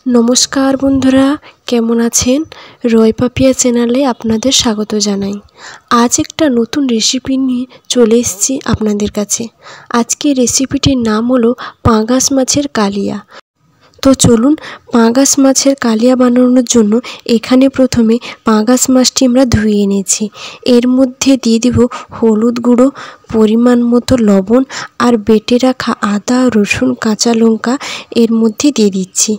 নমস্কার বন্ধুরা, কেমন আছেন? রয় পাপিয়া চ্যানেলে আপনাদের স্বাগত জানাই। আজ একটা নতুন রেসিপি নিয়ে চলে এসেছি আপনাদের কাছে। আজকের রেসিপিটির নাম হলো পাঙ্গাস মাছের কালিয়া। তো চলুন, পাঙ্গাস মাছের কালিয়া বানানোর জন্য এখানে প্রথমে পাঙ্গাস মাছটি আমরা ধুয়ে নিয়েছি। এর মধ্যে দিয়ে দেব হলুদ গুঁড়ো, পরিমাণ মতো লবণ আর বেটে রাখা আদা, রসুন, কাঁচা লঙ্কা এর মধ্যে দিয়ে দিচ্ছি।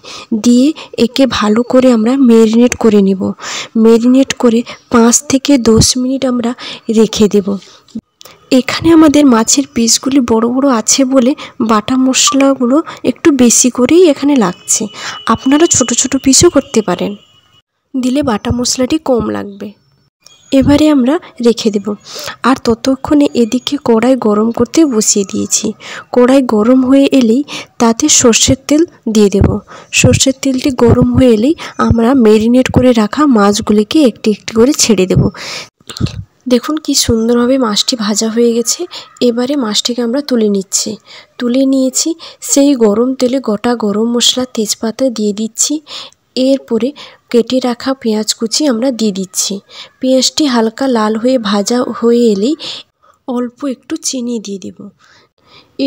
দিয়ে একে ভালো করে আমরা ম্যারিনেট করে নেব। ম্যারিনেট করে 5 থেকে 10 মিনিট আমরা রেখে দেব। এখানে আমাদের মাছের পিসগুলি বড় বড় আছে বলে বাটা মশলাগুলো একটু বেশি করেই এখানে লাগছে। আপনারা ছোট ছোট পিসও করতে পারেন, দিলে বাটা মশলাটি কম লাগবে। এবারে আমরা রেখে দেব। আর ততক্ষণে এদিকে কড়াই গরম করতে বসিয়ে দিয়েছি। কড়াই গরম হয়ে এলেই তাতে সর্ষের তেল দিয়ে দেব। সর্ষের তেলটি গরম হয়ে এলেই আমরা ম্যারিনেট করে রাখা মাছগুলিকে একটি একটি করে ছেড়ে দেব। দেখুন কি সুন্দরভাবে মাছটি ভাজা হয়ে গেছে। এবারে মাছটিকে আমরা তুলে নিয়েছি। সেই গরম তেলে গোটা গরম মশলা, তেজপাতা দিয়ে দিচ্ছি। এরপরে কেটে রাখা পেঁয়াজ কুচি আমরা দিয়ে দিচ্ছি। পেঁয়াজটি হালকা লাল হয়ে ভাজা হয়ে এলেই অল্প একটু চিনি দিয়ে দেব।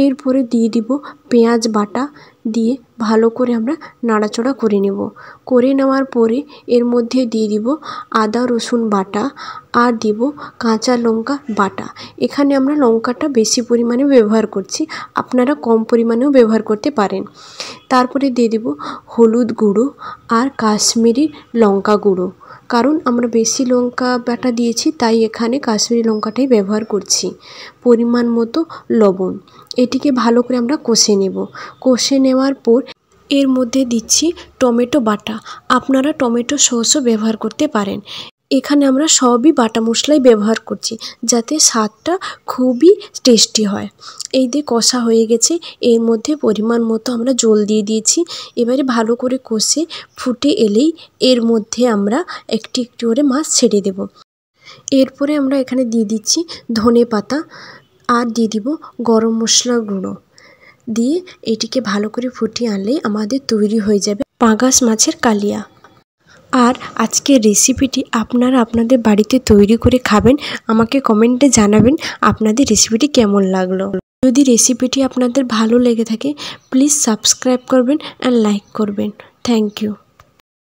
এরপরে দিয়ে দিব পেঁয়াজ বাটা, দিয়ে ভালো করে আমরা নাড়াচাড়া করে নেব। করে নেওয়ার পরে এর মধ্যে দিয়ে দিব আদা রসুন বাটা আর দিব কাঁচা লঙ্কা বাটা। এখানে আমরা লঙ্কাটা বেশি পরিমাণে ব্যবহার করছি, আপনারা কম পরিমাণেও ব্যবহার করতে পারেন। তারপরে দিয়ে দিব হলুদ গুঁড়ো আর কাশ্মীরি লঙ্কা গুঁড়ো। কারণ আমরা বেশি লঙ্কা বাটা দিয়েছি, তাই এখানে কাশ্মীরি লঙ্কাটাই ব্যবহার করছি। পরিমাণ মতো লবণ। এটিকে ভালো করে আমরা কষে নেব। কষে নেওয়ার পর এর মধ্যে দিচ্ছি টমেটো বাটা। আপনারা টমেটো সসও ব্যবহার করতে পারেন। এখানে আমরা সবই বাটা মশলাই ব্যবহার করছি, যাতে স্বাদটা খুবই টেস্টি হয়। এই দিয়ে কষা হয়ে গেছে। এর মধ্যে পরিমাণ মতো আমরা জল দিয়ে দিয়েছি। এবারে ভালো করে কষে ফুটে এলেই এর মধ্যে আমরা একটি একটি করে মাছ ছেড়ে দেব। এরপরে আমরা এখানে দিয়ে দিচ্ছি ধনে পাতা আর দিয়ে দিব গরম মশলার গুঁড়ো। দিয়ে এটিকে ভালো করে ফুটিয়ে আনলেই আমাদের তৈরি হয়ে যাবে পাঙ্গাস মাছের কালিয়া। আর আজকের রেসিপিটি আপনারা আপনাদের বাড়িতে তৈরি করে খাবেন। আমাকে কমেন্টে জানাবেন আপনাদের রেসিপিটি কেমন লাগলো। যদি রেসিপিটি আপনাদের ভালো লেগে থাকে, প্লিজ সাবস্ক্রাইব করবেন আর লাইক করবেন। Thank you.